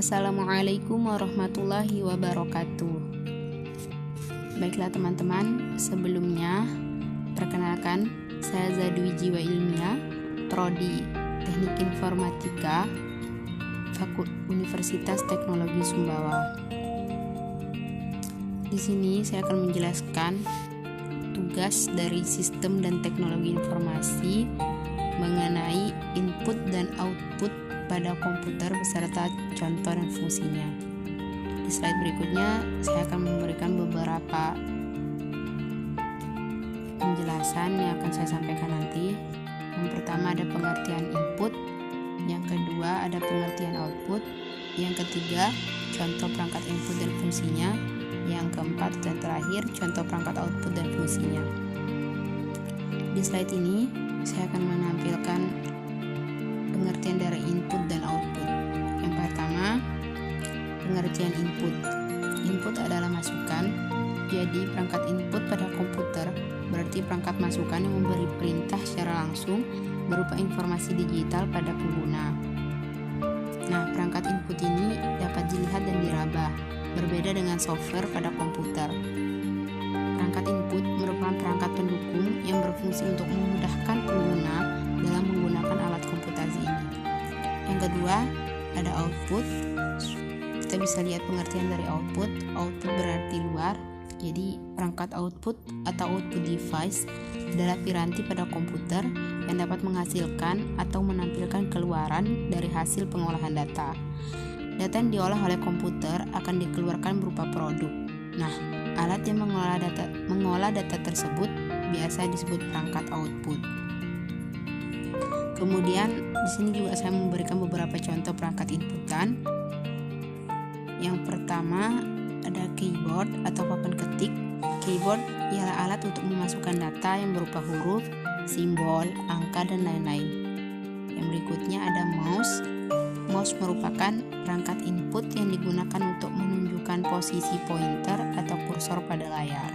Assalamualaikum warahmatullahi wabarakatuh. Baiklah teman-teman, sebelumnya perkenalkan, saya Zadwi Jiwa Ilmiah, Prodi Teknik Informatika, Universitas Teknologi Sumbawa. Di sini saya akan menjelaskan tugas dari sistem dan teknologi informasi mengenai input dan output pada komputer beserta contoh dan fungsinya. Di slide berikutnya saya akan memberikan beberapa penjelasan yang akan saya sampaikan nanti. Yang pertama ada pengertian input, yang kedua ada pengertian output, yang ketiga contoh perangkat input dan fungsinya, yang keempat dan terakhir contoh perangkat output dan fungsinya. Di slide ini saya akan menampilkan pengertian dari input dan output. Yang pertama, pengertian input. Input adalah masukan. Jadi perangkat input pada komputer berarti perangkat masukan yang memberi perintah secara langsung berupa informasi digital pada pengguna. Nah, perangkat input ini dapat dilihat dan diraba, berbeda dengan software pada komputer. Perangkat input merupakan perangkat pendukung yang berfungsi untuk memudahkan pengguna dalam menggunakan alat komputasi ini. Yang kedua, ada output. Kita bisa lihat pengertian dari output. Output berarti luar. Jadi, perangkat output atau output device adalah piranti pada komputer yang dapat menghasilkan atau menampilkan keluaran dari hasil pengolahan data. Data yang diolah oleh komputer akan dikeluarkan berupa produk. Nah, alat yang mengolah data tersebut biasa disebut perangkat output. Kemudian di sini juga saya memberikan beberapa contoh perangkat inputan. Yang pertama ada keyboard atau papan ketik. Keyboard ialah alat untuk memasukkan data yang berupa huruf, simbol, angka, dan lain-lain. Yang berikutnya ada mouse. Mouse merupakan perangkat input yang digunakan untuk menunjukkan posisi pointer atau kursor pada layar.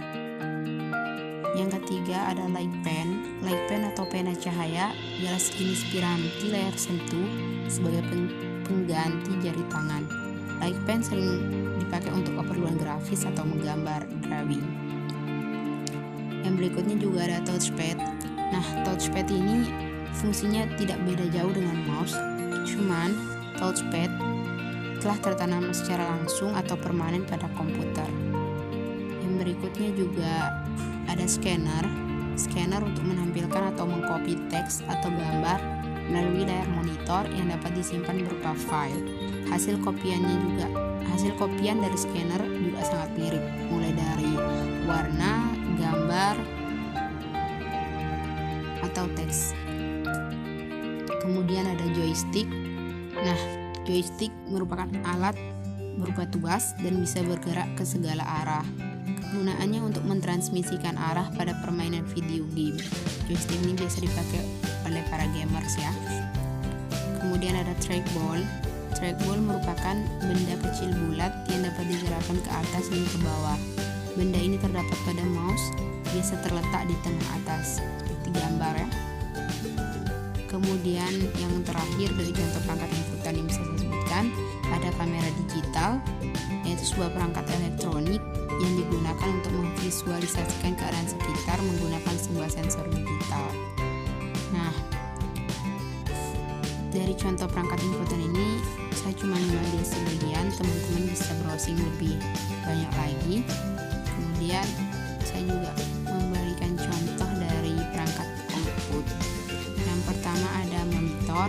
Yang ketiga ada light pen. Light pen atau pena cahaya ialah sejenis piranti layar sentuh sebagai pengganti jari tangan. Light pen sering dipakai untuk keperluan grafis atau menggambar drawing. Yang berikutnya juga ada touchpad. Nah, touchpad ini fungsinya tidak beda jauh dengan mouse, cuman touchpad telah tertanam secara langsung atau permanen pada komputer. Yang berikutnya juga ada scanner. Scanner untuk menampilkan atau mengcopy teks atau gambar melalui layar monitor yang dapat disimpan berupa file. Hasil kopian dari scanner juga sangat mirip, mulai dari warna, gambar, atau teks. Kemudian ada joystick. Nah, joystick merupakan alat berupa tuas dan bisa bergerak ke segala arah. Kegunaannya untuk mentransmisikan arah pada permainan video game. Joystick ini biasa dipakai oleh para gamers ya. Kemudian ada trackball. Trackball merupakan benda kecil bulat yang dapat digerakkan ke atas dan ke bawah. Benda ini terdapat pada mouse, biasa terletak di tengah atas, seperti gambar ya. Kemudian yang terakhir dari contoh perangkat inputan yang bisa saya sebutkan, ada kamera digital, yaitu sebuah perangkat elektronik yang digunakan untuk memvisualisasikan keadaan sekitar menggunakan sebuah sensor digital. Nah, dari contoh perangkat inputan ini saya cuma mengambil sebagian, teman-teman bisa browsing lebih banyak lagi. Kemudian saya juga memberikan contoh dari perangkat output. Yang pertama ada monitor.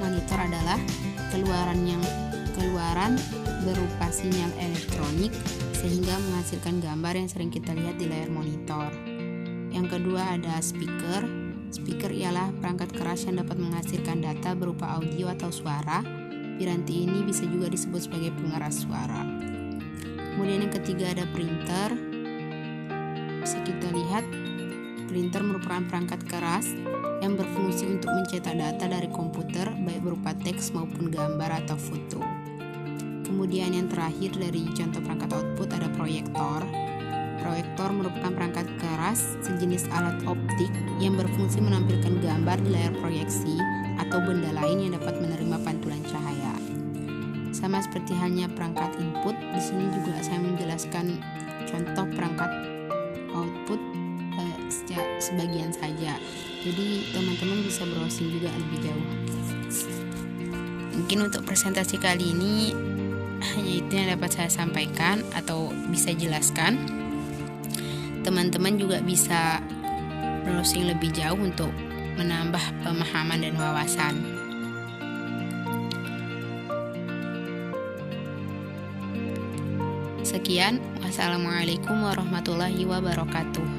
Monitor adalah keluaran berupa sinyal elektronik sehingga menghasilkan gambar yang sering kita lihat di layar monitor. Yang kedua ada speaker. Speaker ialah perangkat keras yang dapat menghasilkan data berupa audio atau suara. Piranti ini bisa juga disebut sebagai pengeras suara. Kemudian yang ketiga ada printer. Bisa kita lihat, printer merupakan perangkat keras yang berfungsi untuk mencetak data dari komputer baik berupa teks maupun gambar atau foto. Kemudian yang terakhir dari contoh perangkat output ada proyektor. Proyektor merupakan perangkat keras sejenis alat optik yang berfungsi menampilkan gambar di layar proyeksi atau benda lain yang dapat menerima pantulan cahaya. Sama seperti halnya perangkat input, di sini juga saya menjelaskan contoh perangkat output sebagian saja. Jadi teman-teman bisa browsing juga lebih jauh. Mungkin untuk presentasi kali ini hanya itu yang dapat saya sampaikan atau bisa jelaskan. Teman-teman juga bisa browsing lebih jauh untuk menambah pemahaman dan wawasan. Sekian, wassalamualaikum warahmatullahi wabarakatuh.